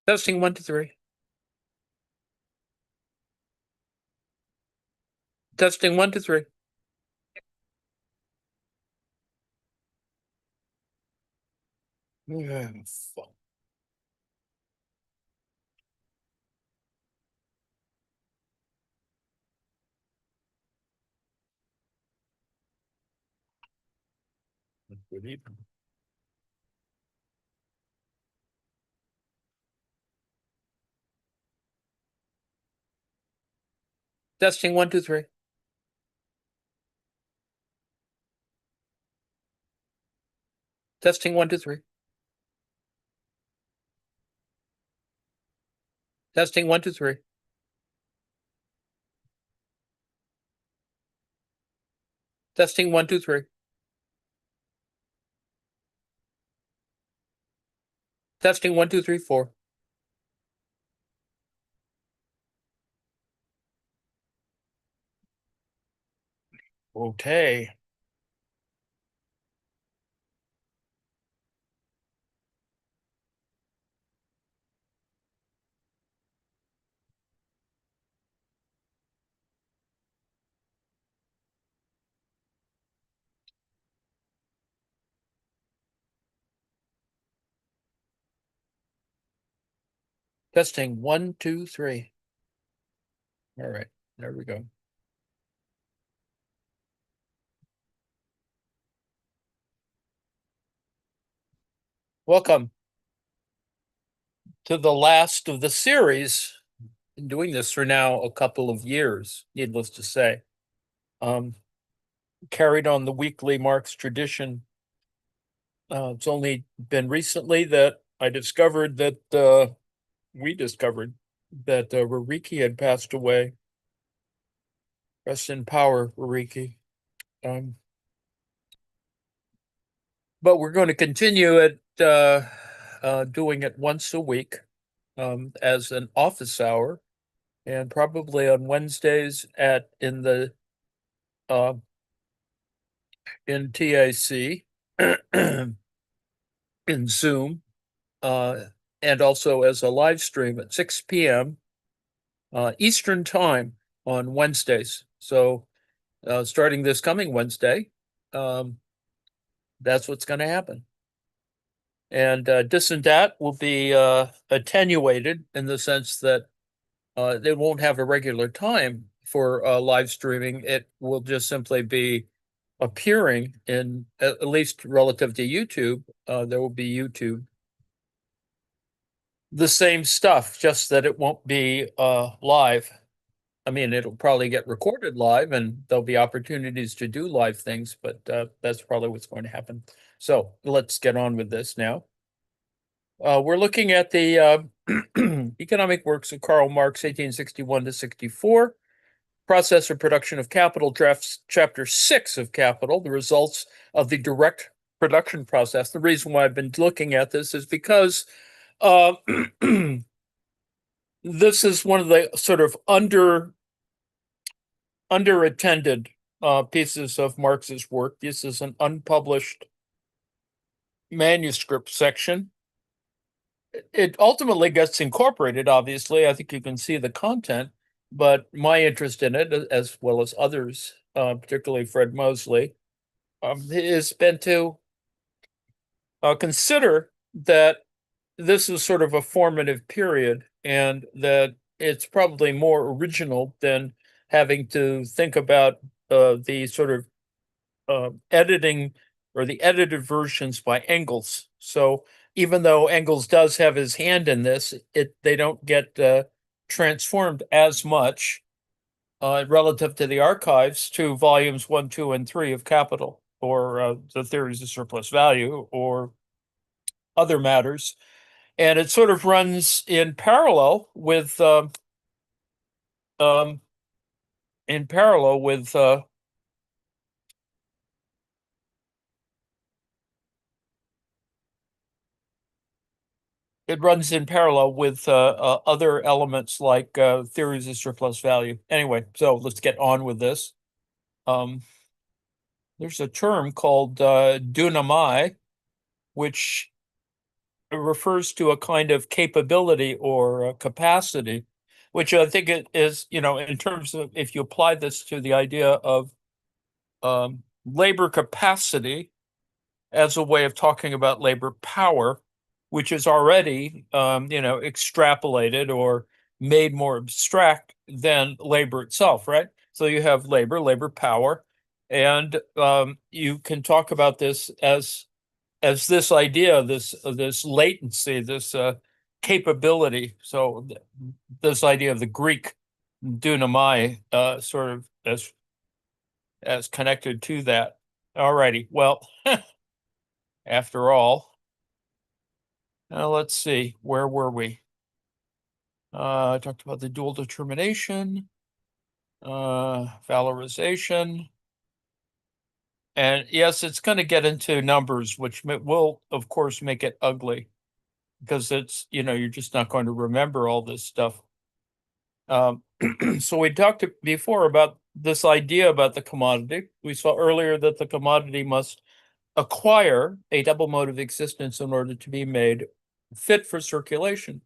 Testing 1, 2, 3. Testing 1, 2, 3. Fuck. Good evening. Testing 1, 2, 3. Testing 1, 2, 3. Testing 1, 2, 3. Testing 1, 2, 3. Testing 1, 2, 3, 4. Okay. Testing 1, 2, 3. All right, there we go. Welcome to the last of the series. Been doing this for now a couple of years, needless to say. Carried on the weekly Marx tradition. It's only been recently that I discovered that we discovered that Ruriki had passed away. Rest in power, Ruriki. But we're going to continue it doing it once a week as an office hour, and probably on Wednesdays in the in TAC in Zoom, and also as a live stream at 6 p.m. Eastern time on Wednesdays. So starting this coming Wednesday, that's what's going to happen. And this and that will be attenuated in the sense that they won't have a regular time for live streaming. It will just simply be appearing in, at least relative to YouTube, there will be YouTube. The same stuff, just that it won't be live. I mean, it'll probably get recorded live and there'll be opportunities to do live things, but that's probably what's going to happen. So let's get on with this now. We're looking at the economic works of Karl Marx, 1861 to 64, Process of Production of Capital, drafts chapter 6 of Capital, the results of the direct production process. The reason why I've been looking at this is because this is one of the sort of underattended pieces of Marx's work. This is an unpublished manuscript section. It ultimately gets incorporated, obviously. I think you can see the content, but my interest in it, as well as others, particularly Fred Mosley, has been to consider that this is sort of a formative period and that it's probably more original than having to think about the sort of editing or the edited versions by Engels. So even though Engels does have his hand in this, they don't get transformed as much relative to the archives to volumes 1, 2, and 3 of Capital, or the theories of surplus value, or other matters. And it sort of runs in parallel with in parallel with it runs in parallel with other elements like theories of surplus value. Anyway, so let's get on with this. There's a term called dunamai, which refers to a kind of capability or a capacity, which I think it is, in terms of if you apply this to the idea of labor capacity as a way of talking about labor power, which is already, extrapolated or made more abstract than labor itself, right? So you have labor power, and you can talk about this as this idea, this latency, this capability. So this idea of the Greek dunamai, sort of as connected to that. All righty. Well, after all, let's see, where were we? I talked about the dual determination, valorization. And yes, it's going to get into numbers, which will, of course, make it ugly because it's, you're just not going to remember all this stuff. So we talked before about this idea about the commodity. We saw earlier that the commodity must acquire a double mode of existence in order to be made fit for circulation.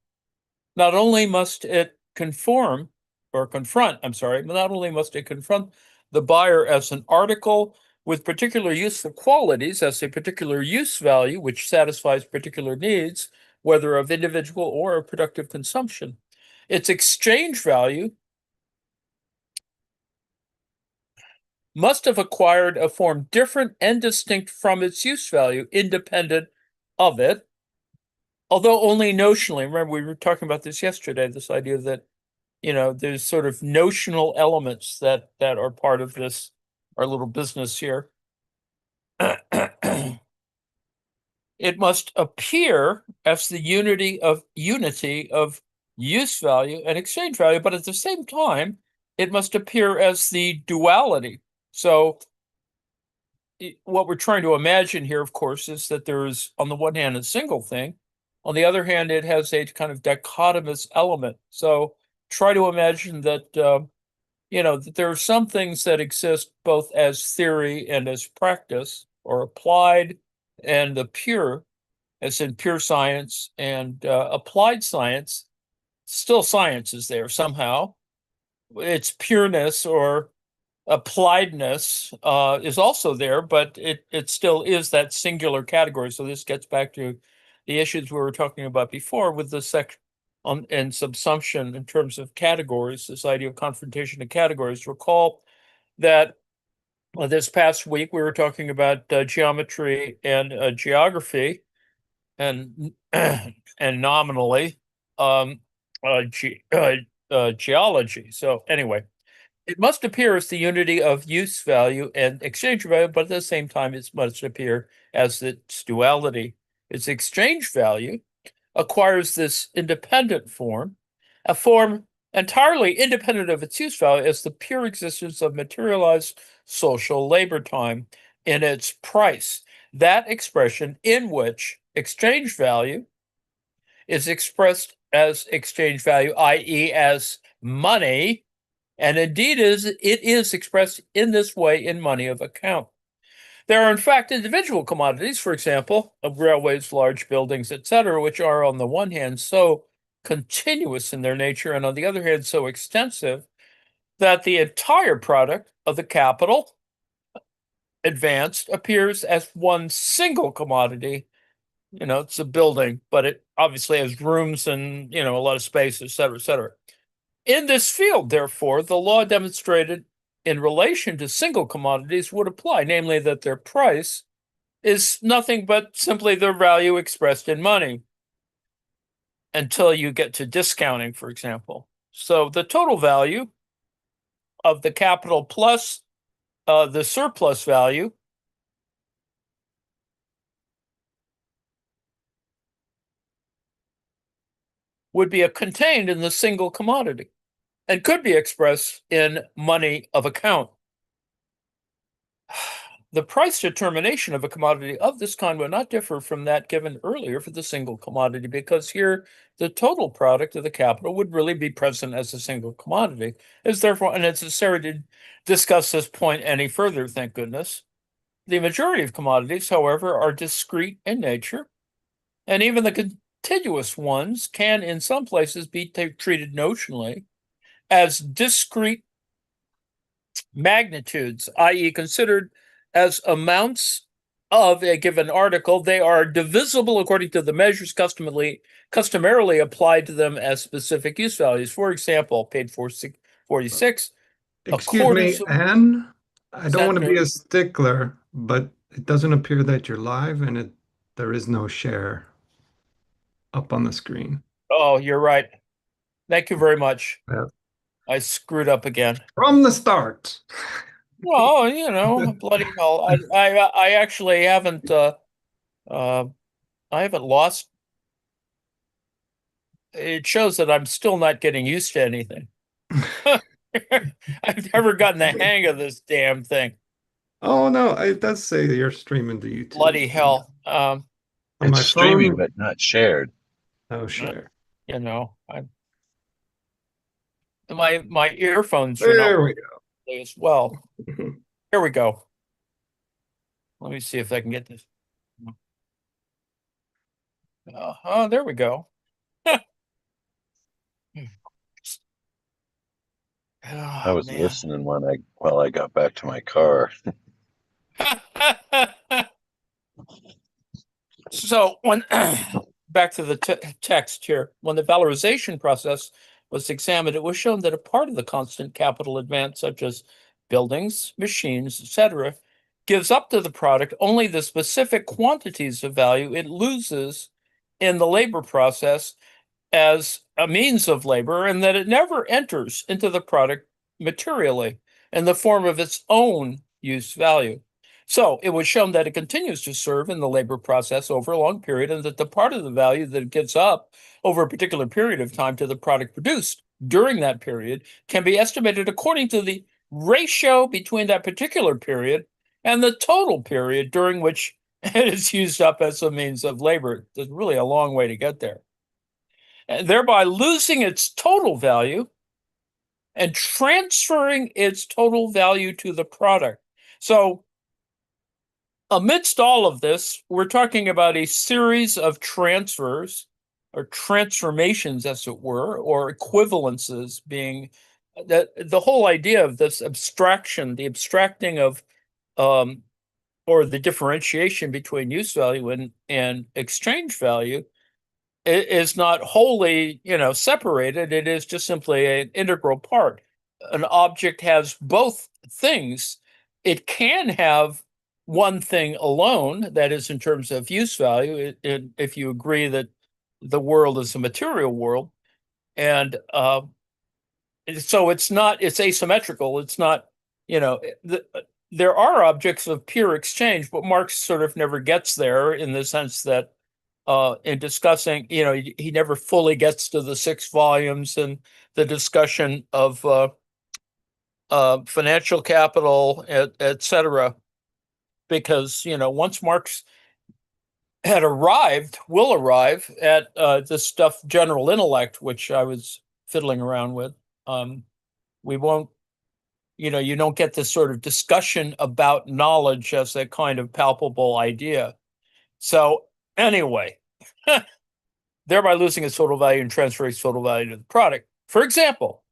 Not only must it confront, not only must it confront the buyer as an article with particular useful qualities, as a particular use value, which satisfies particular needs, whether of individual or of productive consumption. Its exchange value must have acquired a form different and distinct from its use value, independent of it, although only notionally. Remember, we were talking about this yesterday, this idea that, there's sort of notional elements that are part of this, our little business here. It must appear as the unity of use value and exchange value, but at the same time, it must appear as the duality. So what we're trying to imagine here, of course, is that there is, on the one hand, a single thing. On the other hand, it has a kind of dichotomous element. So try to imagine that, that there are some things that exist both as theory and as practice, or applied and the pure, as in pure science, and applied science. Still science is there somehow. Its pureness or appliedness is also there, but it still is that singular category. So this gets back to the issues we were talking about before with the section on and subsumption in terms of categories, this idea of confrontation of categories. Recall that this past week we were talking about geometry and geography, and and nominally geology. So anyway, it must appear as the unity of use value and exchange value, but at the same time, it must appear as its duality. Its exchange value acquires this independent form, a form entirely independent of its use value, as the pure existence of materialized social labor time in its price. That expression in which exchange value is expressed as exchange value, i.e., as money, and indeed it is expressed in this way in money of account. There are, in fact, individual commodities, for example, of railways, large buildings, etc., which are, on the one hand, so continuous in their nature, and on the other hand, so extensive that the entire product of the capital advanced appears as one single commodity. It's a building, but it obviously has rooms and, a lot of space, etc., etc. In this field, therefore, the law demonstrated in relation to single commodities would apply, namely that their price is nothing but simply their value expressed in money, until you get to discounting, for example. So the total value of the capital plus the surplus value would be contained in the single commodity and could be expressed in money of account. The price determination of a commodity of this kind would not differ from that given earlier for the single commodity, because here the total product of the capital would really be present as a single commodity. It's therefore unnecessary to discuss this point any further, thank goodness. The majority of commodities, however, are discrete in nature, and even the contiguous ones can, in some places, be treated notionally as discrete magnitudes, i.e., considered as amounts of a given article. They are divisible according to the measures customarily applied to them as specific use values. For example, page 46, a Excuse quarter me, Anne. I don't want to be centimeter. a stickler, but it doesn't appear that you're live and there is no share up on the screen. Oh, you're right. Thank you very much. Uh, I screwed up again. from the start. Oh, bloody hell. I actually haven't uh I haven't lost. It shows that I'm still not getting used to anything. I've never gotten the hang of this damn thing. Oh no, it does say that you're streaming to YouTube. Bloody hell. On It's my streaming, phone, but not shared. no Uh, share. my earphones are not There we working as well. go. Here we go. Let me see if I can get this. There we go. I Oh was man. listening while I got back to my car. So when back to the text here, when the valorization process was examined, it was shown that a part of the constant capital advance, such as buildings, machines, etc., gives up to the product only the specific quantities of value it loses in the labor process as a means of labor, and that it never enters into the product materially in the form of its own use value. So it was shown that it continues to serve in the labor process over a long period, and that the part of the value that it gives up over a particular period of time to the product produced during that period can be estimated according to the ratio between that particular period and the total period during which it is used up as a means of labor. There's really a long way to get there, and thereby losing its total value and transferring its total value to the product. So, amidst all of this, we're talking about a series of transfers or transformations, as it were, or equivalences being that the whole idea of this abstraction, the abstracting of or the differentiation between use value and exchange value is not wholly, separated. It is just simply an integral part. An object has both things. It can have one thing alone, that is, in terms of use value, if you agree that the world is a material world, and so it's asymmetrical. It's not, you know, there are objects of pure exchange, but Marx sort of never gets there in the sense that in discussing, he never fully gets to the 6 volumes and the discussion of financial capital, et cetera, because, once Marx had will arrive at this stuff, general intellect, which I was fiddling around with, we won't, you don't get this sort of discussion about knowledge as a kind of palpable idea. So anyway, thereby losing its total value and transferring its total value to the product. For example,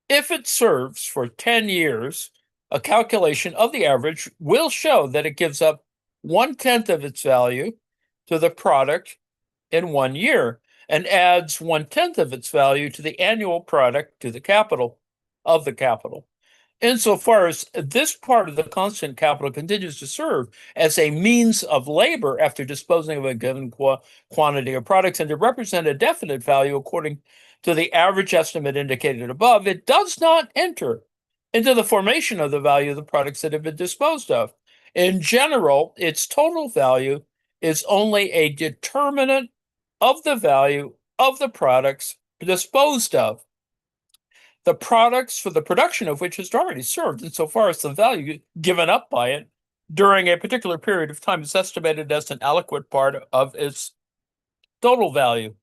if it serves for 10 years, a calculation of the average will show that it gives up 1/10 of its value to the product in 1 year and adds 1/10 of its value to the annual product to the capital of the capital. Insofar as this part of the constant capital continues to serve as a means of labor after disposing of a given quantity of products and to represent a definite value according to the average estimate indicated above, it does not enter into the formation of the value of the products that have been disposed of. In general, its total value is only a determinant of the value of the products disposed of, the products for the production of which has already served, insofar as the value given up by it during a particular period of time is estimated as an adequate part of its total value,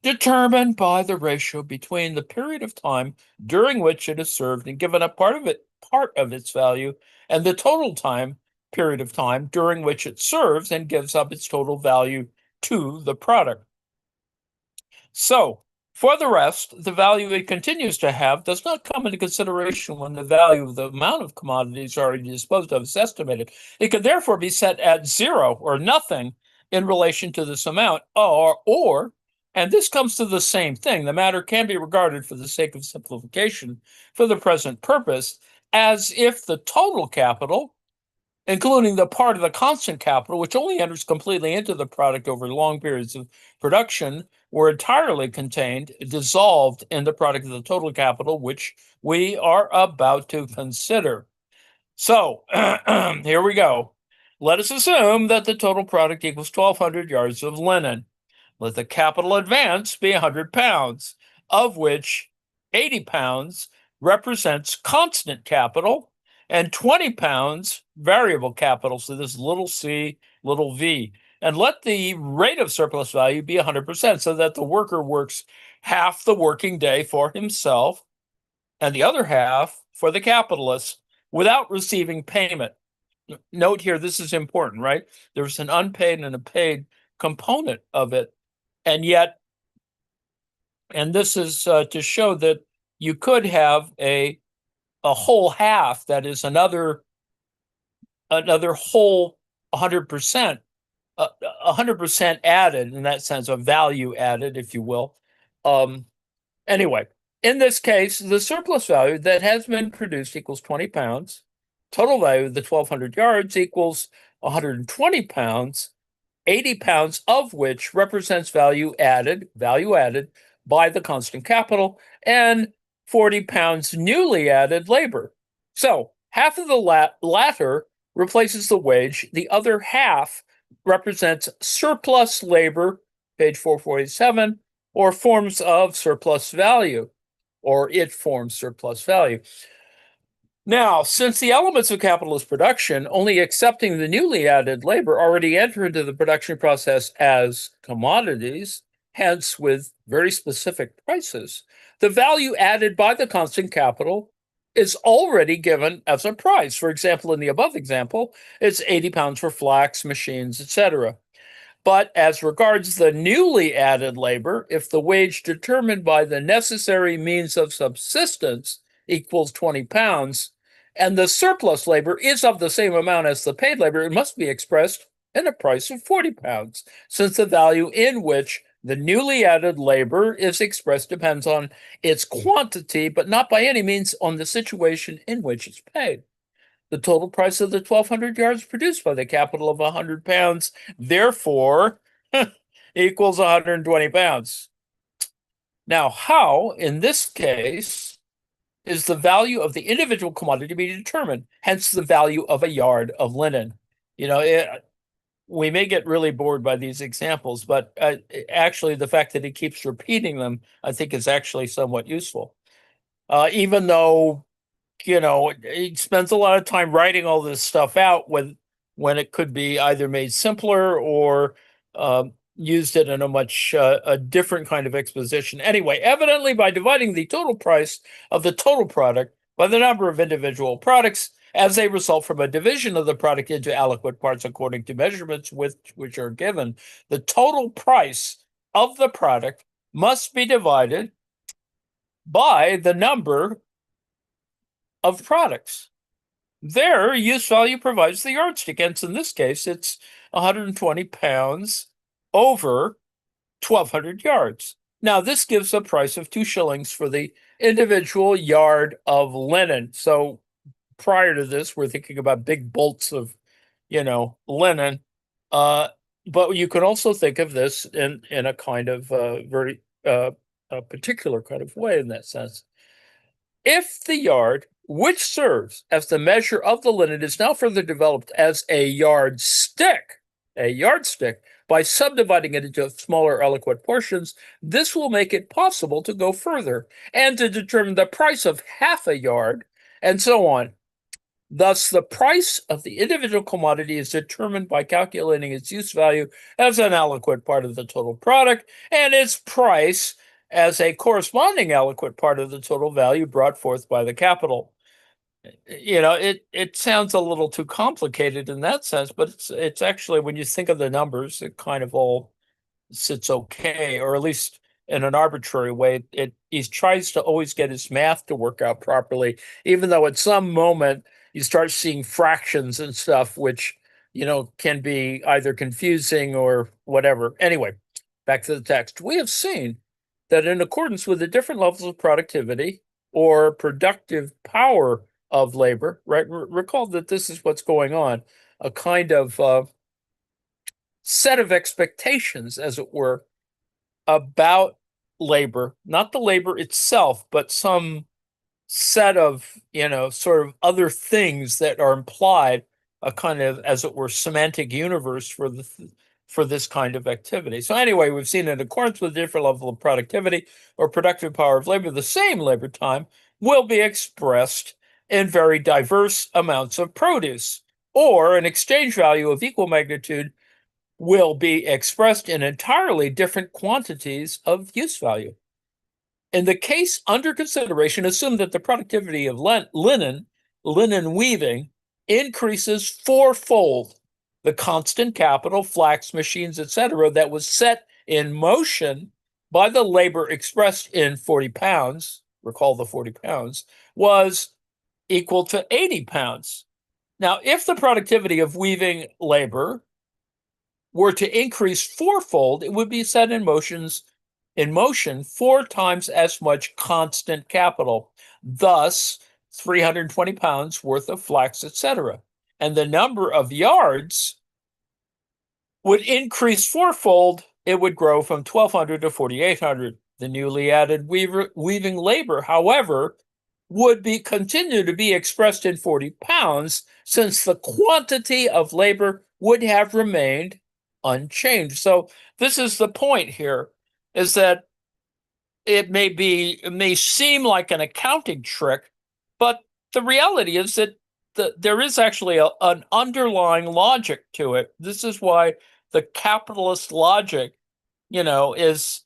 determined by the ratio between the period of time during which it has served and given up part of its value, and the total period of time during which it serves and gives up its total value to the product. So, for the rest, the value it continues to have does not come into consideration when the value of the amount of commodities already disposed of is estimated. It could therefore be set at zero or nothing in relation to this amount, or, and this comes to the same thing, the matter can be regarded for the sake of simplification for the present purpose as if the total capital, including the part of the constant capital, which only enters completely into the product over long periods of production, were entirely contained, dissolved in the product of the total capital, which we are about to consider. So here we go. Let us assume that the total product equals 1,200 yards of linen. Let the capital advance be 100 pounds, of which 80 pounds represents constant capital and 20 pounds variable capital. So this little c, little v. And let the rate of surplus value be 100% so that the worker works half the working day for himself and the other half for the capitalist without receiving payment. Note here, this is important, right? There's an unpaid and a paid component of it. And yet, and this is to show that you could have a whole half that is another whole 100%, 100% added in that sense, of value added, if you will. Anyway, in this case, the surplus value that has been produced equals 20 pounds. Total value of the 1,200 yards equals 120 pounds, 80 pounds of which represents value added by the constant capital, and 40 pounds newly added labor. So half of the latter replaces the wage. The other half represents surplus labor, page 447, or forms of surplus value, or it forms surplus value. Now, since the elements of capitalist production, only accepting the newly added labor, already enter into the production process as commodities, hence with very specific prices, the value added by the constant capital is already given as a price. For example, in the above example, it's 80 pounds for flax, machines, etc. But as regards the newly added labor, if the wage determined by the necessary means of subsistence equals 20 pounds, and the surplus labor is of the same amount as the paid labor, it must be expressed in a price of 40 pounds, since the value in which the newly added labor is expressed depends on its quantity, but not by any means on the situation in which it's paid. The total price of the 1,200 yards produced by the capital of 100 pounds, therefore, equals 120 pounds. Now, how, in this case, is the value of the individual commodity to be determined? Hence, the value of a yard of linen. You know, we may get really bored by these examples, but actually, the fact that he keeps repeating them, I think, is actually somewhat useful. Even though, you know, he spends a lot of time writing all this stuff out when it could be either made simpler or used it in a much a different kind of exposition. Anyway, evidently, by dividing the total price of the total product by the number of individual products as they result from a division of the product into aliquot parts according to measurements which are given, the total price of the product must be divided by the number of products. Their use value provides the yardstick. Hence, in this case, it's 120 pounds over 1,200 yards. Now, this gives a price of 2 shillings for the individual yard of linen. So prior to this, we're thinking about big bolts of, you know, linen. But you can also think of this in a kind of very a particular kind of way in that sense. If the yard, which serves as the measure of the linen, is now further developed as a yardstick, by subdividing it into smaller aliquot portions, this will make it possible to go further and to determine the price of half a yard, and so on. Thus, the price of the individual commodity is determined by calculating its use value as an aliquot part of the total product, and its price as a corresponding aliquot part of the total value brought forth by the capital. You know, it sounds a little too complicated in that sense, but it's actually, when you think of the numbers, it kind of all sits okay, or at least in an arbitrary way. He tries to always get his math to work out properly, even though at some moment you start seeing fractions and stuff, which, can be either confusing or whatever. Anyway, back to the text. We have seen that in accordance with the different levels of productivity or productive power of labor, right? Recall that this is what's going on, a kind of set of expectations, as it were, about labor, not the labor itself, but some set of, sort of other things that are implied, a kind of, as it were, semantic universe for this kind of activity. So anyway, we've seen in accordance with a different level of productivity or productive power of labor, the same labor time will be expressed in very diverse amounts of produce, or an exchange value of equal magnitude will be expressed in entirely different quantities of use value. In the case under consideration, assume that the productivity of linen weaving increases fourfold the constant capital, flax machines, etc., that was set in motion by the labor expressed in 40 pounds, recall the 40 pounds, was equal to 80 pounds. Now, if the productivity of weaving labor were to increase fourfold, it would be set in motion 4 times as much constant capital, thus 320 pounds worth of flax, etc. And the number of yards would increase fourfold. It would grow from 1,200 to 4,800. The newly added weaving labor, however, would continue to be expressed in 40 pounds, since the quantity of labor would have remained unchanged. So this is the point here, is that it may seem like an accounting trick, but the reality is that there is actually an underlying logic to it. This is why the capitalist logic, is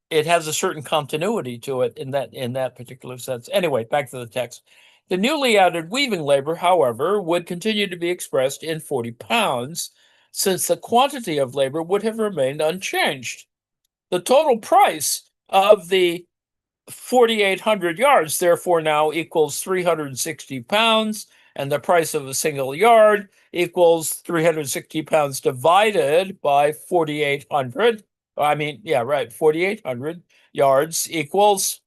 it has a certain continuity to it in that particular sense. Anyway, back to the text. The newly added weaving labor, however, would continue to be expressed in 40 pounds, since the quantity of labor would have remained unchanged. The total price of the 4,800 yards, therefore, now equals 360 pounds, and the price of a single yard equals 360 pounds divided by 4,800. 4,800 yards equals,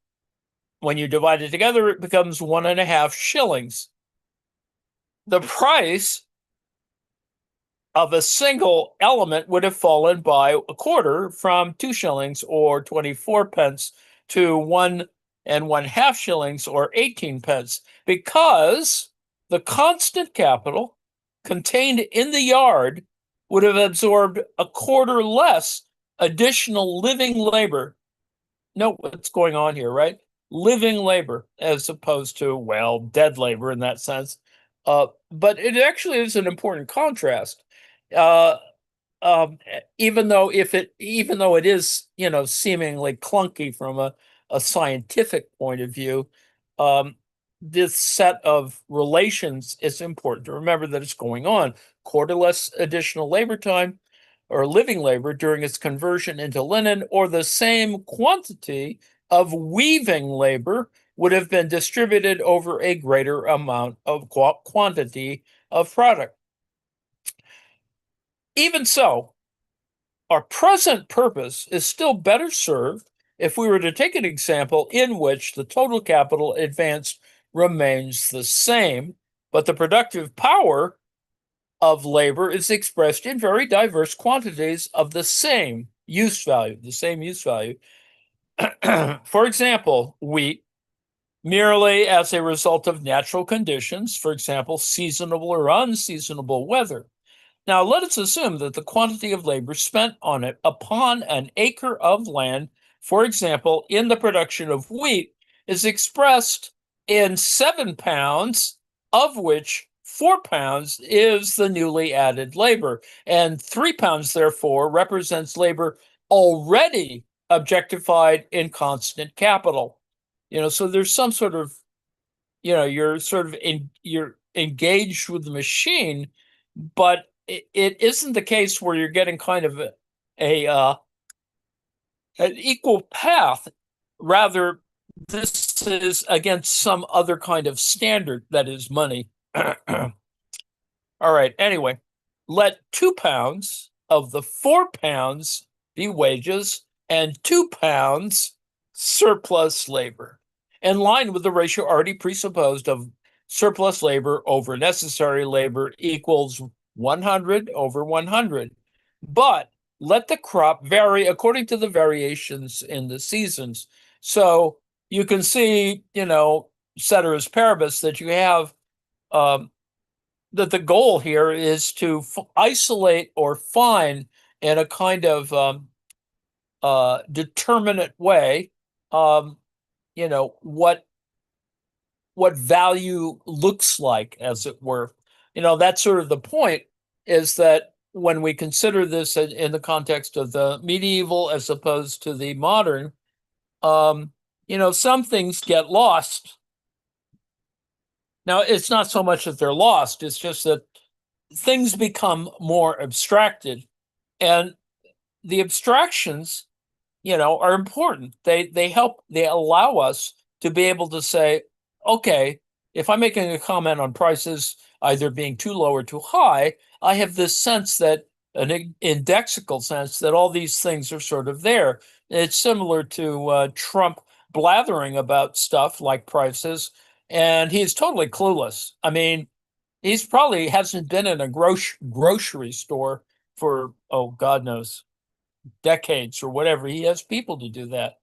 when you divide it together, it becomes 1.5 shillings. The price of a single element would have fallen by a quarter, from 2 shillings or 24 pence to 1.5 shillings or 18 pence, because the constant capital contained in the yard would have absorbed a quarter less additional living labor. Note what's going on here, right? Living labor, as opposed to, well, dead labor in that sense. But it actually is an important contrast. Even though it is, seemingly clunky from a scientific point of view, this set of relations is important to remember that it's going on. Quarter less additional labor time or living labor during its conversion into linen, or the same quantity of weaving labor would have been distributed over a greater amount of quantity of product. Even so, our present purpose is still better served if we were to take an example in which the total capital advanced remains the same, but the productive power of labor is expressed in very diverse quantities of the same use value. For example, wheat, merely as a result of natural conditions, for example, seasonable or unseasonable weather. Now, let us assume that the quantity of labor spent on it upon an acre of land, for example, in the production of wheat, is expressed in 7 pounds, of which 4 pounds is the newly added labor, and 3 pounds, therefore, represents labor already objectified in constant capital. So there's some sort of, you're engaged with the machine, but it isn't the case where you're getting kind of a an equal path. Rather, this is against some other kind of standard that is money. All right. Anyway, let 2 pounds of the 4 pounds be wages and 2 pounds surplus labor, in line with the ratio already presupposed of surplus labor over necessary labor equals 100 over 100. But let the crop vary according to the variations in the seasons. So you can see, ceteris paribus, that you have that the goal here is to isolate or find in a kind of determinate way, what value looks like, as it were. That's sort of the point, is that when we consider this in the context of the medieval as opposed to the modern, some things get lost. Now, it's not so much that they're lost, it's just that things become more abstracted. And the abstractions, are important. They help, they allow us to be able to say, okay, if I'm making a comment on prices either being too low or too high, I have this sense that, an indexical sense, that all these things are sort of there. It's similar to Trump blathering about stuff like prices, and he's totally clueless. I mean, he's probably hasn't been in a grocery store for, oh, God knows, decades or whatever. He has people to do that.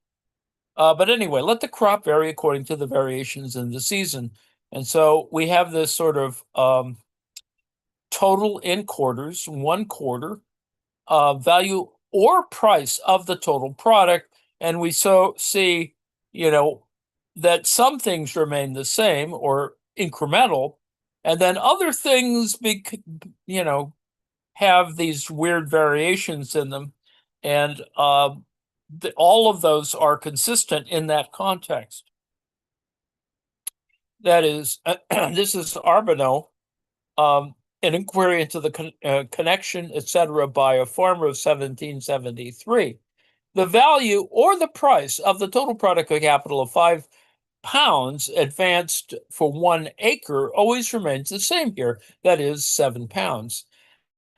But anyway, let the crop vary according to the variations in the season. And so we have this sort of total in quarters, 1/4, value or price of the total product. And we see, that some things remain the same or incremental, and then other things, have these weird variations in them. And all of those are consistent in that context. That is, this is Arbonneau, an inquiry into the connection, etc., by a farmer of 1773. The value or the price of the total product of capital of 5 pounds advanced for 1 acre always remains the same here, that is 7 pounds.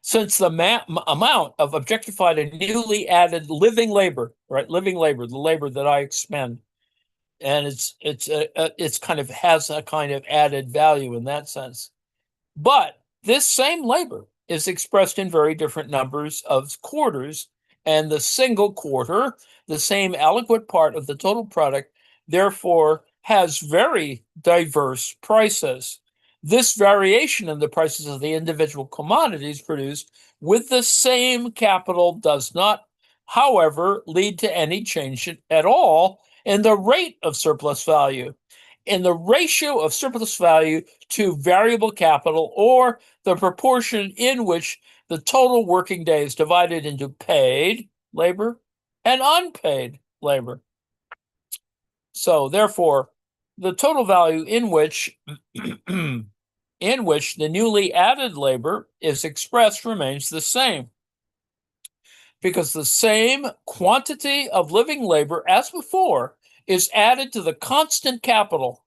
Since the amount of objectified and newly added living labor, right, living labor, the labor that I expend, and it's kind of has a kind of added value in that sense. But this same labor is expressed in very different numbers of quarters, and the single quarter, the same aliquot part of the total product, therefore has very diverse prices. This variation in the prices of the individual commodities produced with the same capital does not, however, lead to any change at all in the rate of surplus value, in the ratio of surplus value to variable capital, or the proportion in which the total working day is divided into paid labor and unpaid labor. So therefore, the total value in which the newly added labor is expressed remains the same, because the same quantity of living labor as before is added to the constant capital,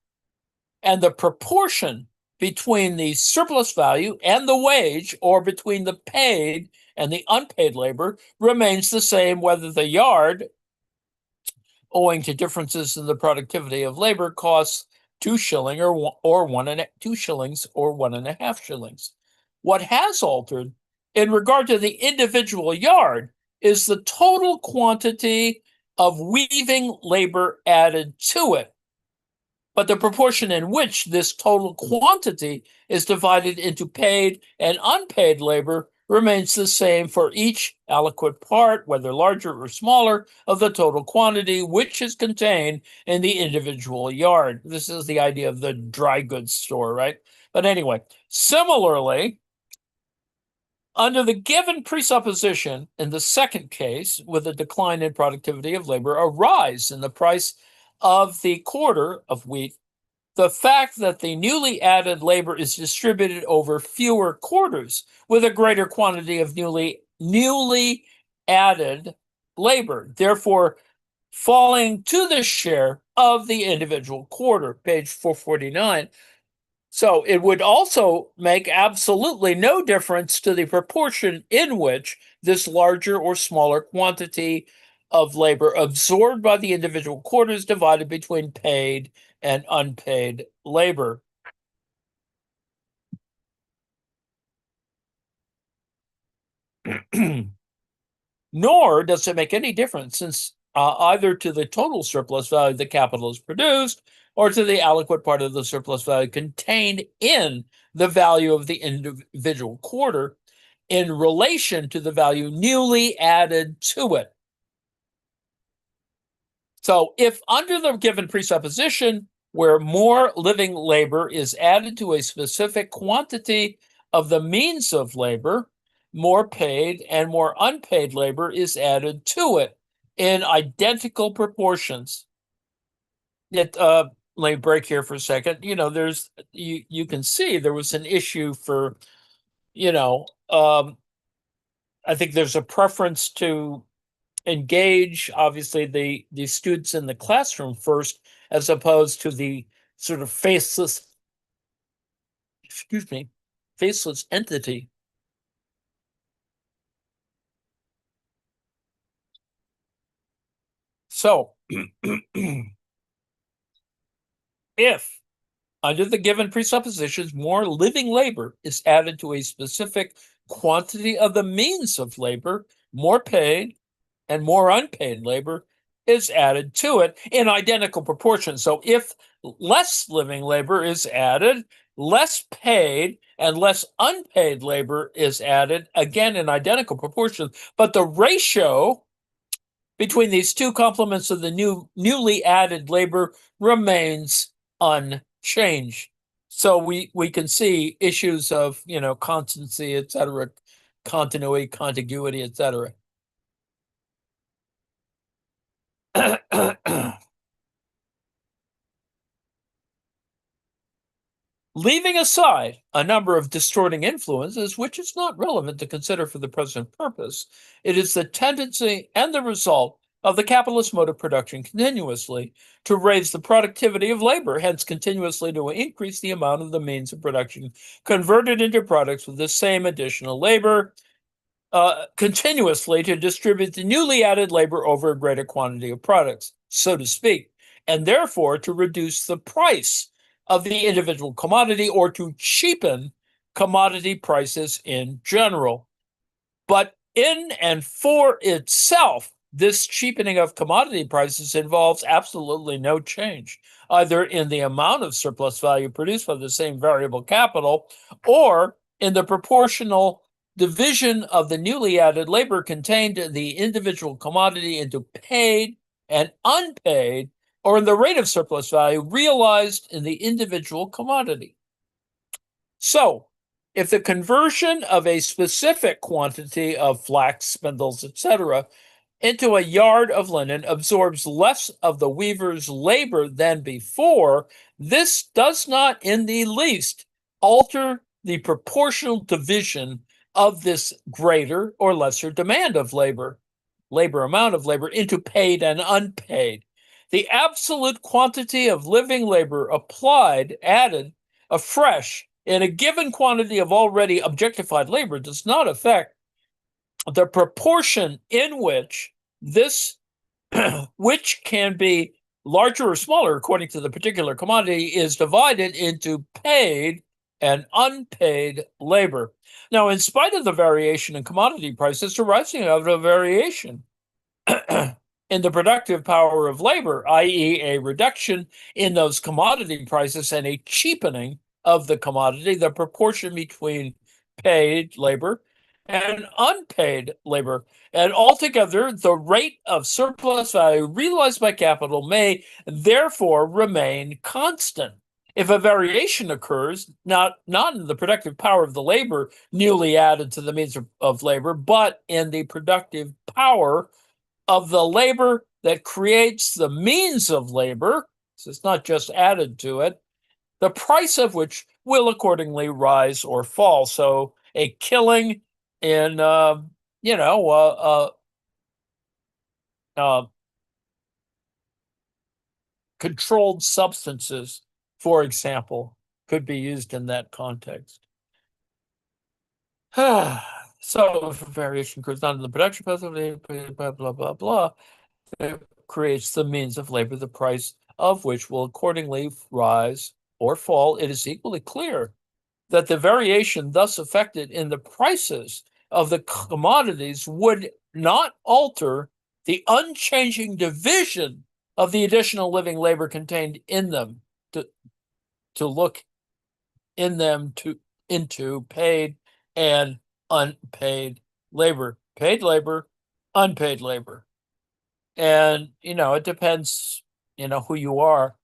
and the proportion between the surplus value and the wage, or between the paid and the unpaid labor, remains the same whether the yard, owing to differences in the productivity of labor, costs 2 shillings or 2 shillings or 1.5 shillings. What has altered in regard to the individual yard is the total quantity of weaving labor added to it. But the proportion in which this total quantity is divided into paid and unpaid labor remains the same for each aliquot part, whether larger or smaller, of the total quantity which is contained in the individual yard. This is the idea of the dry goods store, right? But anyway, similarly, under the given presupposition, in the second case, with a decline in productivity of labor, a rise in the price of the quarter of wheat, the fact that the newly added labor is distributed over fewer quarters with a greater quantity of newly added labor, therefore falling to the share of the individual quarter, page 449. So it would also make absolutely no difference to the proportion in which this larger or smaller quantity of labor absorbed by the individual quarters divided between paid and unpaid labor. Nor does it make any difference since either to the total surplus value the capital is produced or to the aliquot part of the surplus value contained in the value of the individual quarter in relation to the value newly added to it. So if under the given presupposition where more living labor is added to a specific quantity of the means of labor, more paid and more unpaid labor is added to it in identical proportions. Let me break here for a second. There's you can see there was an issue for, I think there's a preference to engage, obviously, the students in the classroom first, as opposed to the sort of faceless entity. So, if under the given presuppositions, more living labor is added to a specific quantity of the means of labor, more paid and more unpaid labor is added to it in identical proportions. So if less living labor is added, less paid and less unpaid labor is added, again in identical proportions, but the ratio between these two complements of the newly added labor remains unchanged. So we can see issues of, constancy, et cetera, continuity, contiguity, et cetera. Leaving aside a number of distorting influences, which is not relevant to consider for the present purpose, it is the tendency and the result of the capitalist mode of production continuously to raise the productivity of labor, hence continuously to increase the amount of the means of production converted into products with the same additional labor, continuously to distribute the newly added labor over a greater quantity of products, so to speak, and therefore to reduce the price of the individual commodity or to cheapen commodity prices in general. But in and for itself, this cheapening of commodity prices involves absolutely no change, either in the amount of surplus value produced by the same variable capital or in the proportional division of the newly added labor contained in the individual commodity into paid and unpaid, or in the rate of surplus value realized in the individual commodity. So, if the conversion of a specific quantity of flax, spindles, etc., into a yard of linen absorbs less of the weaver's labor than before, this does not in the least alter the proportional division of this greater or lesser demand of labor amount of labor into paid and unpaid. The absolute quantity of living labor added afresh in a given quantity of already objectified labor does not affect the proportion in which this, which can be larger or smaller according to the particular commodity, is divided into paid and unpaid labor. Now, in spite of the variation in commodity prices arising out of a variation in the productive power of labor, i.e., a reduction in those commodity prices and a cheapening of the commodity, the proportion between paid labor and unpaid labor. And altogether, the rate of surplus value realized by capital may therefore remain constant. If a variation occurs, not in the productive power of the labor newly added to the means of labor, but in the productive power of the labor that creates the means of labor, so it's not just added to it, the price of which will accordingly rise or fall. So a killing in, controlled substances, for example, could be used in that context. So if a variation occurs not in the production process, blah, blah, blah, blah, it creates the means of labor, the price of which will accordingly rise or fall. It is equally clear that the variation thus affected in the prices of the commodities would not alter the unchanging division of the additional living labor contained in them, to look in them into paid and unpaid labor, paid labor, unpaid labor. And, it depends, who you are.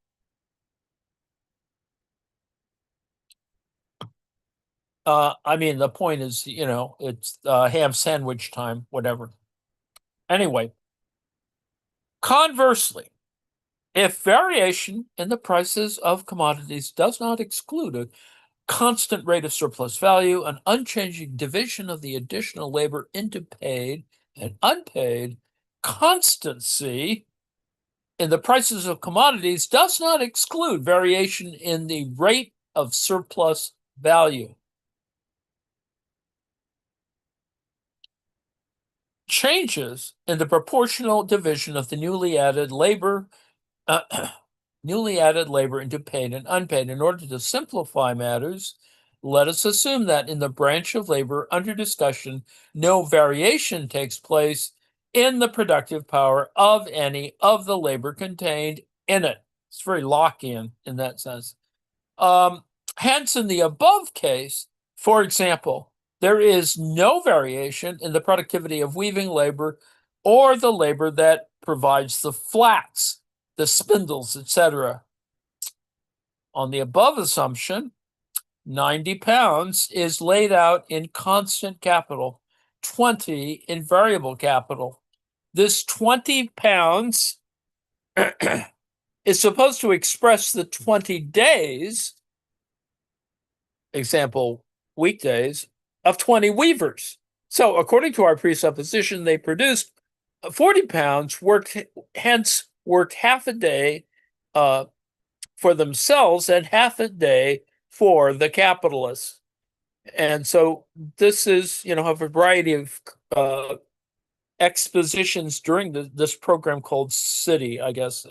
I mean, the point is, it's ham sandwich time, whatever. Anyway, conversely, if variation in the prices of commodities does not exclude a constant rate of surplus value, an unchanging division of the additional labor into paid and unpaid, constancy in the prices of commodities does not exclude variation in the rate of surplus value. Changes in the proportional division of the newly added labor into paid and unpaid. In order to simplify matters, let us assume that in the branch of labor under discussion, no variation takes place in the productive power of any of the labor contained in it. It's very Lockean in that sense. Hence, in the above case, for example, there is no variation in the productivity of weaving labor or the labor that provides the flax, the spindles, etc. On the above assumption, 90 pounds is laid out in constant capital, 20 in variable capital. This 20 pounds is supposed to express the 20 days, example, weekdays, of 20 weavers. So according to our presupposition, they produced 40 pounds, hence worked half a day for themselves and half a day for the capitalists. And so this is, a variety of expositions during this program called City, I guess.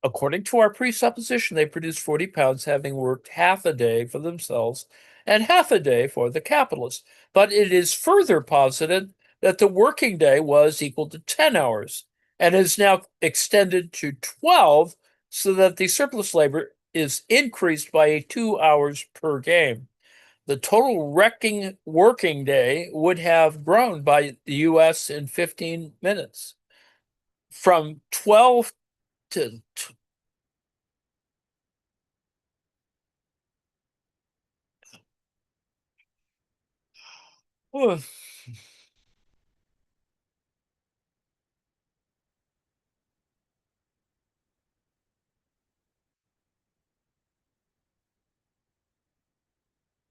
According to our presupposition, they produced 40 pounds, having worked half a day for themselves and half a day for the capitalists. But it is further posited that the working day was equal to 10 hours and is now extended to 12, so that the surplus labor is increased by 2 hours per game. The total working day would have grown by the US in 15 minutes from 12 to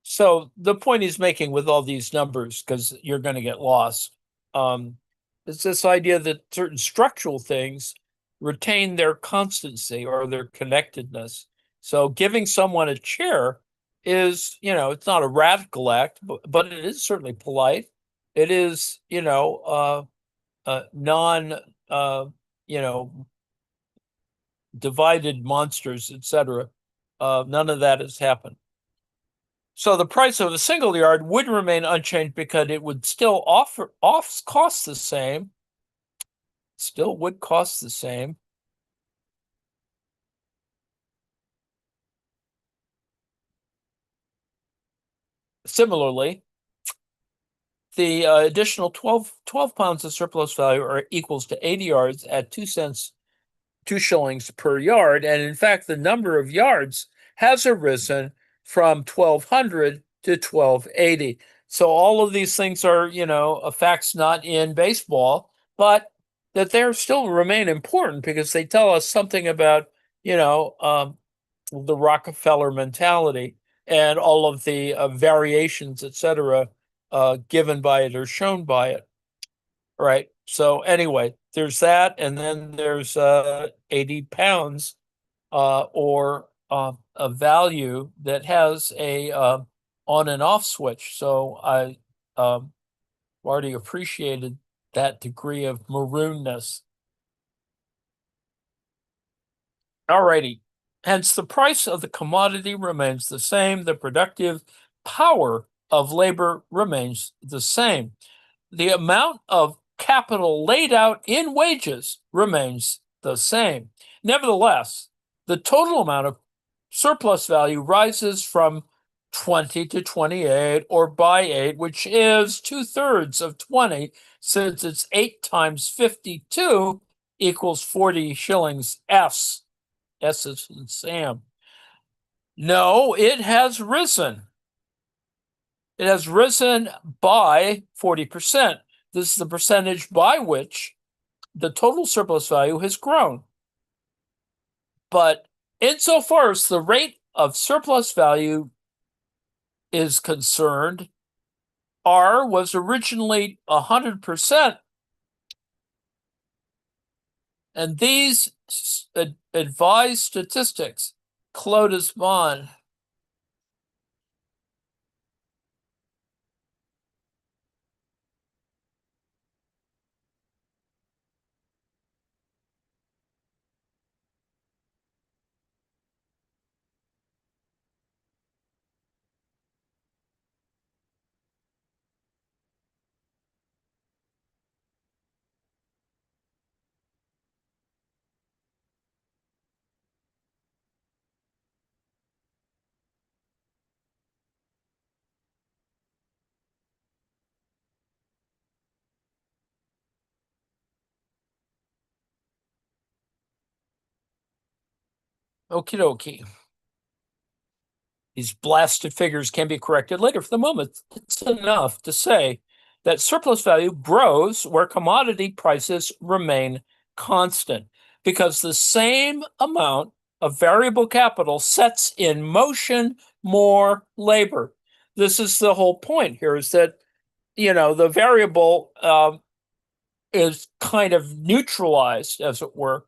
So the point he's making with all these numbers, because you're going to get lost, is this idea that certain structural things retain their constancy or their connectedness. So giving someone a chair is, it's not a radical act, but it is certainly polite. It is, non, divided monsters, etc. None of that has happened. So the price of a single yard would remain unchanged because it would still cost the same. Still would cost the same. Similarly, the additional 12 pounds of surplus value are equals to 80 yards at 2 cents, 2 shillings per yard. And in fact, the number of yards has arisen from 1,200 to 1,280. So all of these things are, facts not in baseball, but that they still remain important because they tell us something about, the Rockefeller mentality. and all of the variations, etc., given by it or shown by it. Right. So anyway, there's that, and then there's 80 pounds, or a value that has a on and off switch. So I already appreciated that degree of maroonness. Alrighty. Hence, the price of the commodity remains the same. The productive power of labor remains the same. The amount of capital laid out in wages remains the same. Nevertheless, the total amount of surplus value rises from 20 to 28, or by 8, which is 2/3 of 20, since it's 8 times 52 equals 40 shillings S. S is in Sam. No, it has risen. It has risen by 40%. This is the percentage by which the total surplus value has grown. But insofar as the rate of surplus value is concerned, R was originally 100%. And these advised statistics, Clodas Bond, okie dokie. These blasted figures can be corrected later. For the moment, it's enough to say that surplus value grows where commodity prices remain constant, because the same amount of variable capital sets in motion more labor. This is the whole point here, is that, the variable is kind of neutralized, as it were,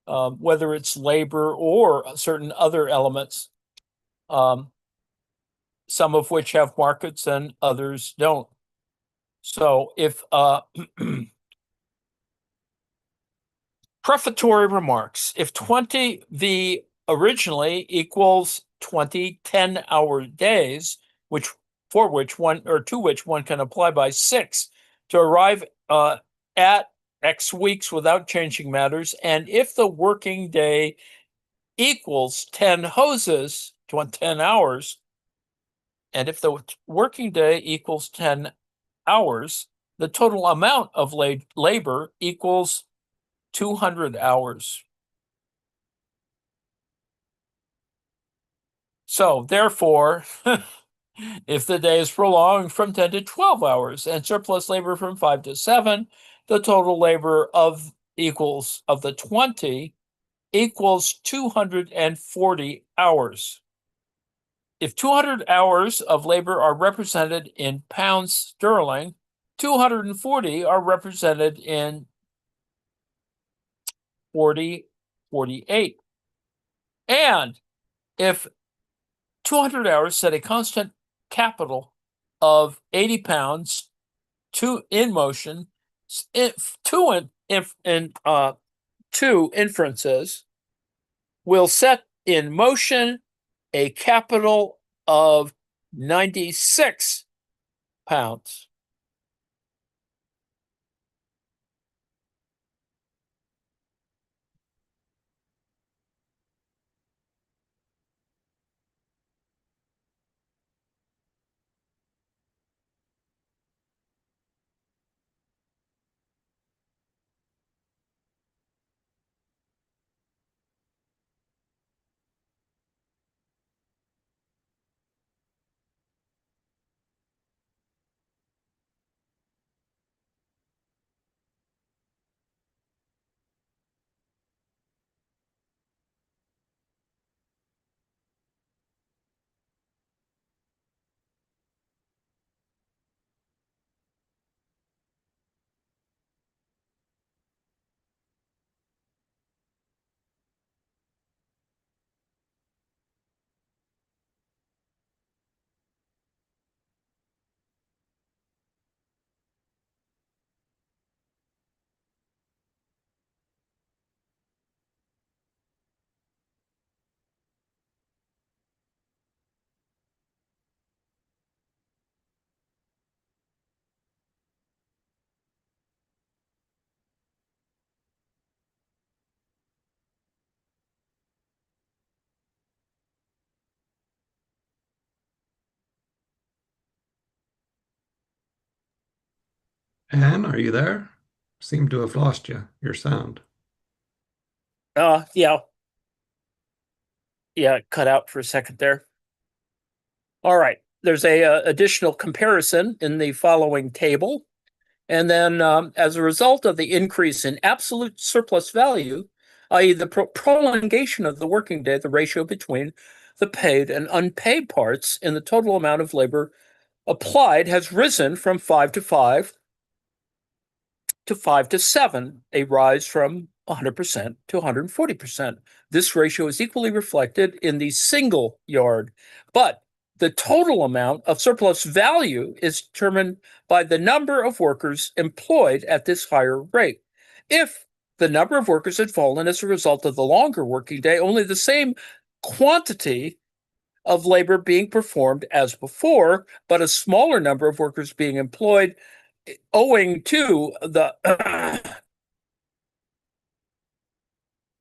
whether it's labor or certain other elements. Some of which have markets and others don't. So if prefatory remarks, if 20V originally equals 20 10-hour days, which for which one or to which one can apply by 6 to arrive at X weeks without changing matters, and if the working day equals 10 hoses, 10 hours, and if the working day equals 10 hours, the total amount of labor equals 200 hours. So therefore, if the day is prolonged from 10 to 12 hours and surplus labor from 5 to 7, the total labor of the 20 equals 240 hours. If 200 hours of labor are represented in pounds sterling, 240 are represented in 48. And if 200 hours set a constant capital of 80 pounds in motion, two inferences will set in motion a capital of 96 pounds. Anne, are you there? Seem to have lost your sound. Yeah. Yeah, cut out for a second there. All right. There's a additional comparison in the following table. And then as a result of the increase in absolute surplus value, i.e. the prolongation of the working day, the ratio between the paid and unpaid parts in the total amount of labor applied has risen from 5 to 5 to 5 to 7, a rise from 100% to 140%. This ratio is equally reflected in the single yard, but the total amount of surplus value is determined by the number of workers employed at this higher rate. If the number of workers had fallen as a result of the longer working day, only the same quantity of labor being performed as before, but a smaller number of workers being employed owing to the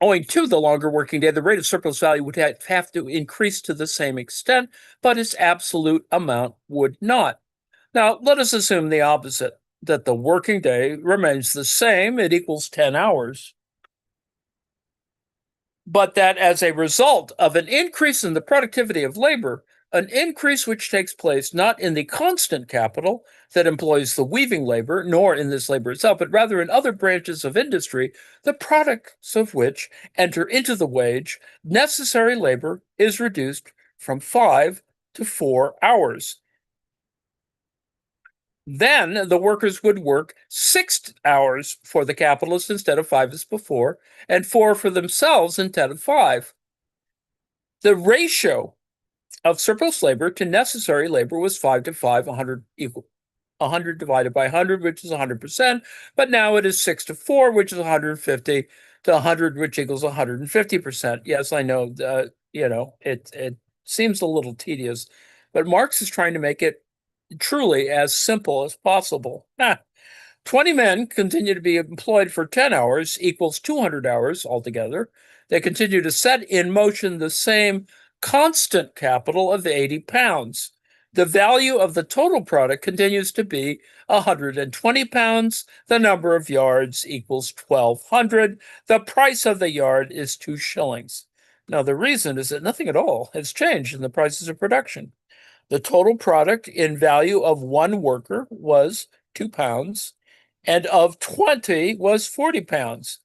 owing to the longer working day, the rate of surplus value would have to increase to the same extent, but its absolute amount would not. Now, let us assume the opposite, that the working day remains the same, it equals 10 hours, but that as a result of an increase in the productivity of labor, an increase which takes place not in the constant capital that employs the weaving labor, nor in this labor itself, but rather in other branches of industry, the products of which enter into the wage, necessary labor is reduced from 5 to 4 hours. Then the workers would work 6 hours for the capitalist instead of 5 as before, and 4 for themselves instead of 5. The ratio of surplus labor to necessary labor was 5 to 5, 100 equal 100 divided by 100, which is 100%, but now it is 6 to 4, which is 150 to 100, which equals 150%. Yes, I know, it seems a little tedious, but Marx is trying to make it truly as simple as possible. 20 men continue to be employed for 10 hours equals 200 hours altogether. They continue to set in motion the same constant capital of 80 pounds. The value of the total product continues to be 120 pounds. The number of yards equals 1,200. The price of the yard is 2 shillings. Now, the reason is that nothing at all has changed in the prices of production. The total product in value of one worker was 2 pounds, and of 20 was 40 pounds.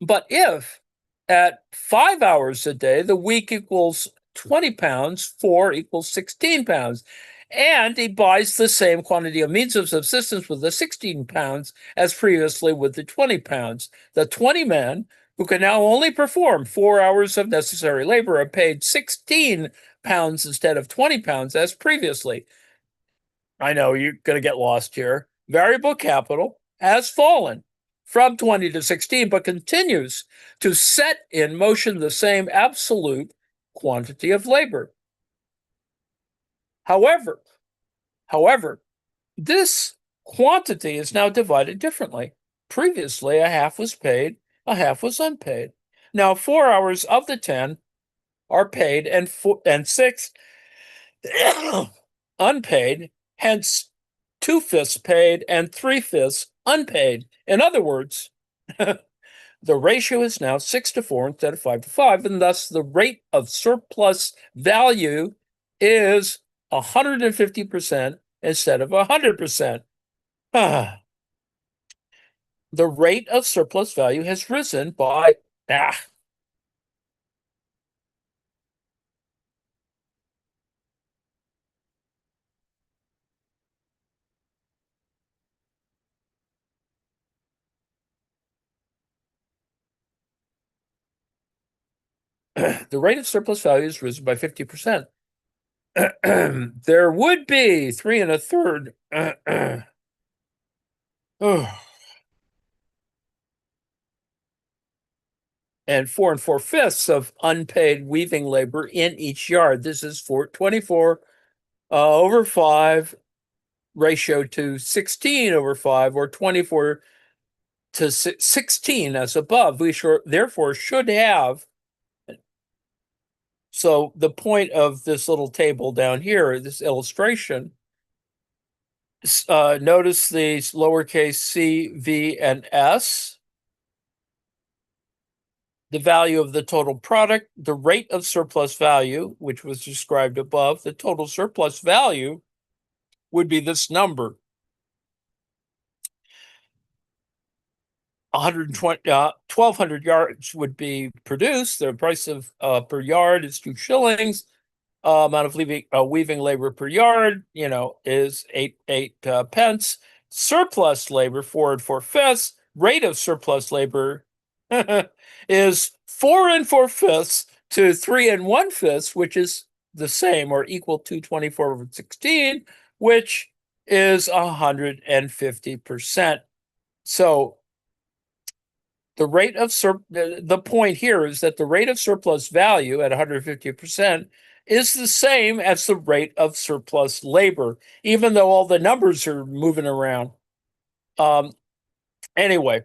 But if at 5 hours a day, the week equals 20 pounds, 4 equals 16 pounds, and he buys the same quantity of means of subsistence with the 16 pounds as previously with the 20 pounds, the 20 men who can now only perform 4 hours of necessary labor are paid 16 pounds instead of 20 pounds as previously. I know you're going to get lost here. Variable capital has fallen from 20 to 16, but continues to set in motion the same absolute quantity of labor. However, this quantity is now divided differently. Previously, a half was paid, a half was unpaid. Now, 4 hours of the 10 are paid and 6 unpaid, hence 2/5 paid and 3/5 unpaid. In other words, the ratio is now 6 to 4 instead of 5 to 5, and thus the rate of surplus value is 150% instead of 100%. The rate of surplus value has risen by the rate of surplus value has risen by 50%. There would be 3 1/3 and 4 4/5 of unpaid weaving labor in each yard. This is for 24 over 5 ratio to 16 over 5, or 24 to 16 as above. We therefore should have So the point of this little table down here, this illustration, notice these lowercase c, v, and s, the value of the total product, the rate of surplus value, which was described above. The total surplus value would be this number. 1,200 yards would be produced. The price of per yard is 2 shillings. Amount of weaving labor per yard, is eight pence. Surplus labor, 4 4/5. Rate of surplus labor is 4 4/5 to 3 1/5, which is the same or equal to 24/16, which is 150%. So the point here is that the rate of surplus value at 150% is the same as the rate of surplus labor, even though all the numbers are moving around. Anyway,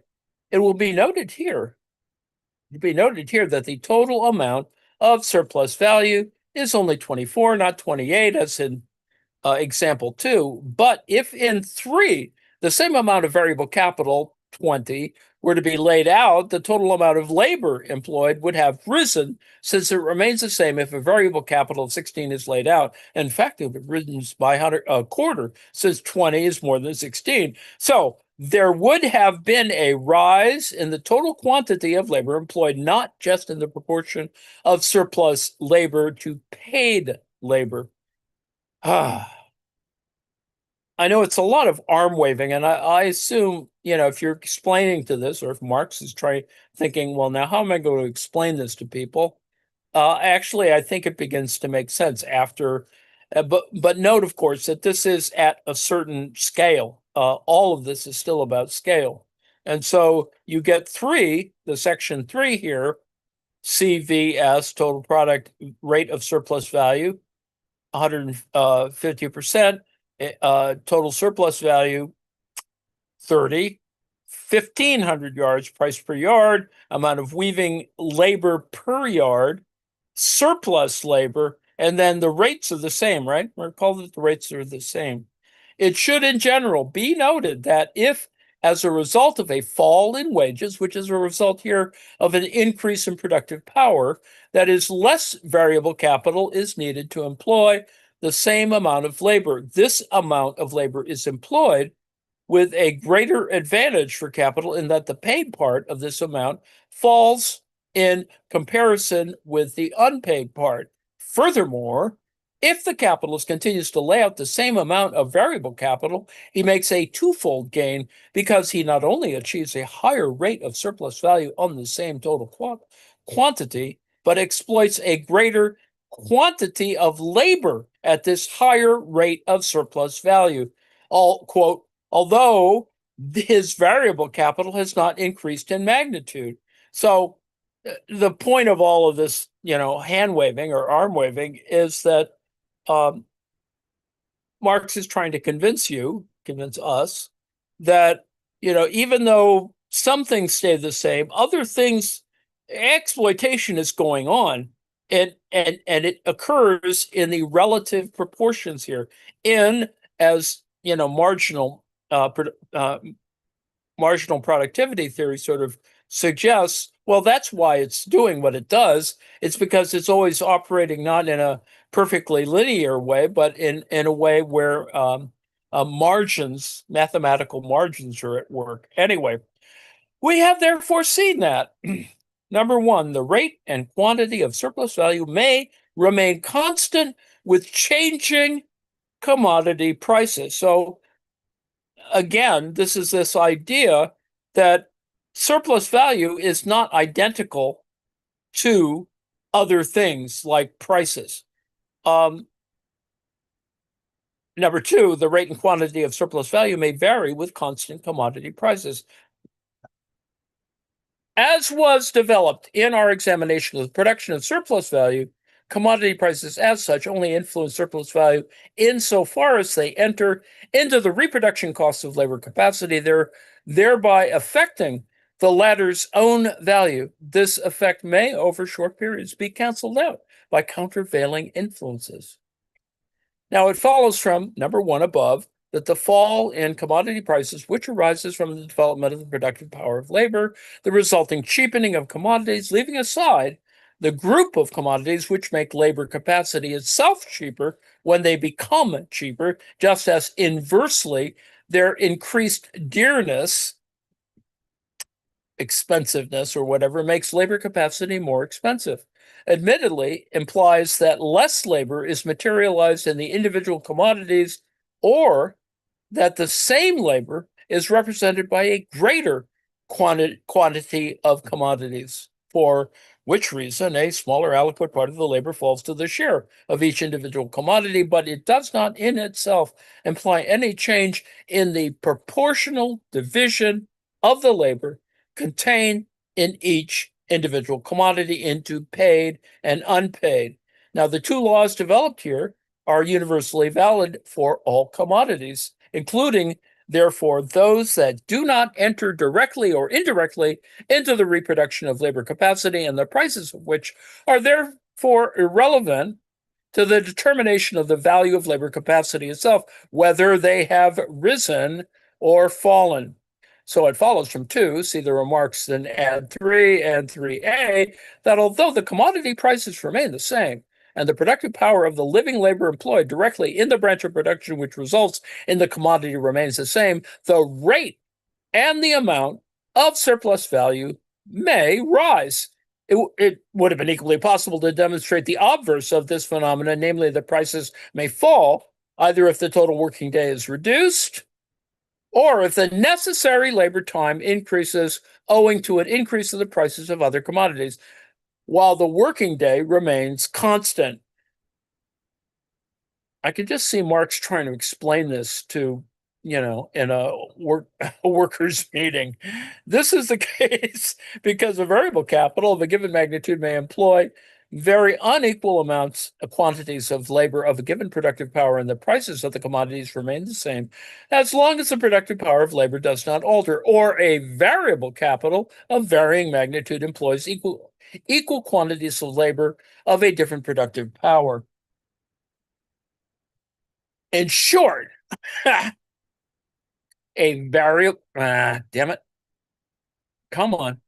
it will be noted here that the total amount of surplus value is only 24, not 28, as in example 2. But if in 3, the same amount of variable capital, 20, were to be laid out, the total amount of labor employed would have risen, since it remains the same if a variable capital of 16 is laid out. In fact, it would have risen by a quarter, since 20 is more than 16. So there would have been a rise in the total quantity of labor employed, not just in the proportion of surplus labor to paid labor. I know it's a lot of arm waving, and I assume, if you're explaining to this, or if Marx is thinking, well, now how am I going to explain this to people? Actually, I think it begins to make sense after, but note, of course, that this is at a certain scale. All of this is still about scale. And so you get the section 3 here, CVS, total product rate of surplus value, 150%. Total surplus value, 30, 1,500 yards, price per yard, amount of weaving labor per yard, surplus labor, and then the rates are the same, right? Recall that the rates are the same. It should, in general, be noted that if, as a result of a fall in wages, which is a result here of an increase in productive power, that is, less variable capital is needed to employ the same amount of labor. This amount of labor is employed with a greater advantage for capital in that the paid part of this amount falls in comparison with the unpaid part. Furthermore, if the capitalist continues to lay out the same amount of variable capital, he makes a twofold gain, because he not only achieves a higher rate of surplus value on the same total quantity, but exploits a greater quantity of labor at this higher rate of surplus value. Although his variable capital has not increased in magnitude. So the point of all of this, hand waving or arm waving, is that Marx is trying to convince us, that, even though some things stay the same, other things, exploitation is going on. And it occurs in the relative proportions here, as marginal productivity theory sort of suggests. Well, that's why it's doing what it does. It's because it's always operating not in a perfectly linear way, but in a way where mathematical margins are at work. Anyway, we have therefore seen that Number 1, the rate and quantity of surplus value may remain constant with changing commodity prices. So again, this is this idea that surplus value is not identical to other things like prices. Number 2, the rate and quantity of surplus value may vary with constant commodity prices. As was developed in our examination of the production of surplus value, commodity prices as such only influence surplus value insofar as they enter into the reproduction costs of labor capacity, thereby affecting the latter's own value. This effect may, over short periods, be canceled out by countervailing influences. Now, it follows from number one above that the fall in commodity prices, which arises from the development of the productive power of labor, the resulting cheapening of commodities, leaving aside the group of commodities which make labor capacity itself cheaper when they become cheaper, just as inversely, their increased dearness, expensiveness, or whatever, makes labor capacity more expensive. Admittedly, implies that less labor is materialized in the individual commodities, or that the same labor is represented by a greater quantity of commodities, for which reason a smaller aliquot part of the labor falls to the share of each individual commodity, but it does not in itself imply any change in the proportional division of the labor contained in each individual commodity into paid and unpaid. Now, the two laws developed here are universally valid for all commodities, including, therefore, those that do not enter directly or indirectly into the reproduction of labor capacity, and the prices of which are therefore irrelevant to the determination of the value of labor capacity itself, whether they have risen or fallen. So it follows from 2, see the remarks, then add 3 and 3a, that although the commodity prices remain the same, and the productive power of the living labor employed directly in the branch of production which results in the commodity remains the same, the rate and the amount of surplus value may rise. It would have been equally possible to demonstrate the obverse of this phenomenon, namely that prices may fall either if the total working day is reduced or if the necessary labor time increases owing to an increase in the prices of other commodities, while the working day remains constant. I could just see Marx trying to explain this to, in a workers' meeting. This is the case because a variable capital of a given magnitude may employ very unequal amounts of quantities of labor of a given productive power, and the prices of the commodities remain the same as long as the productive power of labor does not alter, or a variable capital of varying magnitude employs equal quantities of labor of a different productive power. In short, a variable, damn it, come on.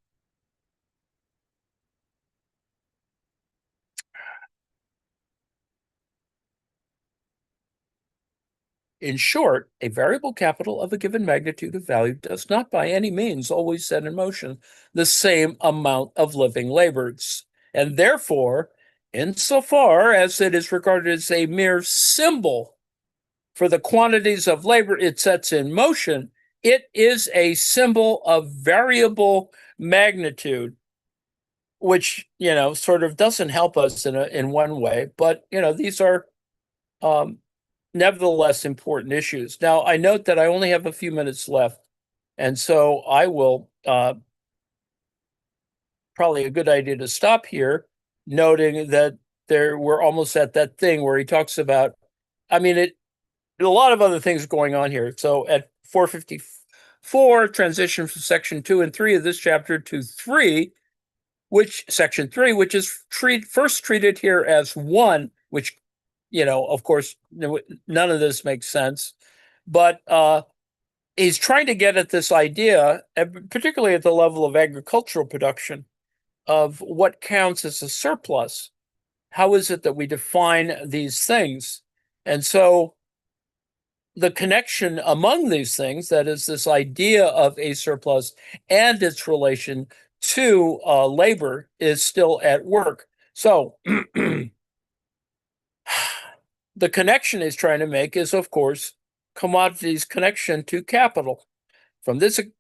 In short, a variable capital of a given magnitude of value does not by any means always set in motion the same amount of living labors, and therefore, insofar as it is regarded as a mere symbol for the quantities of labor it sets in motion, it is a symbol of variable magnitude, which, sort of doesn't help us in one way, but, these are nevertheless important issues. Now, I note that I only have a few minutes left, and so I will probably a good idea to stop here, noting that we're almost at that thing where he talks about, a lot of other things going on here. So at 454, transition from section 2 and 3 of this chapter to 3, section 3, which is first treated here as 1, which, of course, none of this makes sense. But he's trying to get at this idea, particularly at the level of agricultural production, of what counts as a surplus. How is it that we define these things? And so the connection among these things, that is this idea of a surplus and its relation to labor, is still at work. So the connection he's trying to make is, of course, commodities' connection to capital.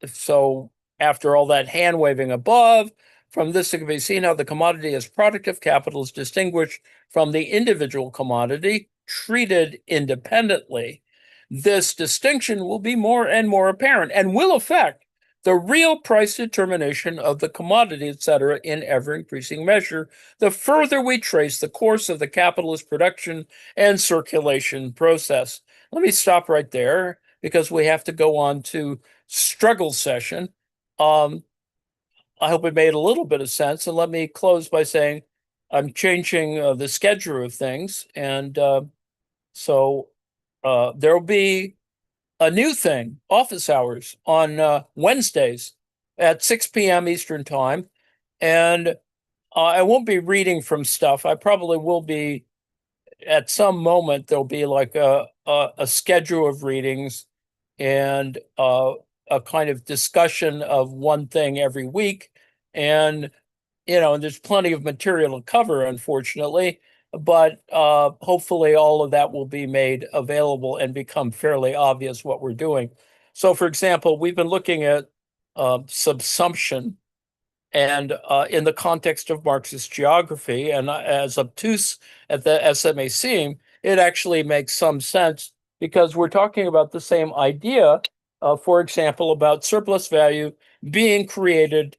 So after all that hand waving above, from this it can be seen how the commodity as product of capital is distinguished from the individual commodity treated independently. This distinction will be more and more apparent and will affect the real price determination of the commodity, etc., in ever-increasing measure, the further we trace the course of the capitalist production and circulation process. Let me stop right there because we have to go on to struggle session. I hope it made a little bit of sense, and let me close by saying I'm changing the schedule of things, and so there'll be a new thing, office hours on Wednesdays at 6 p.m. Eastern time, and I won't be reading from stuff. I probably will be at some moment. There'll be like a schedule of readings and a kind of discussion of one thing every week, and and there's plenty of material to cover, unfortunately, but hopefully all of that will be made available and become fairly obvious what we're doing. So, for example, we've been looking at subsumption, and in the context of Marxist geography, and as obtuse as that may seem, it actually makes some sense because we're talking about the same idea, for example, about surplus value being created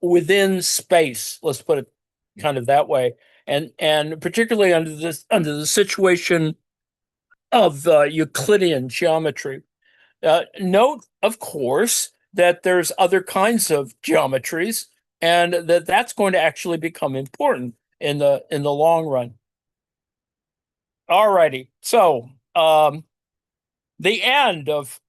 within space. Let's put it kind of that way, and particularly under the situation of Euclidean geometry. Note, of course, that there's other kinds of geometries, and that's going to actually become important in the long run. All righty, so the end of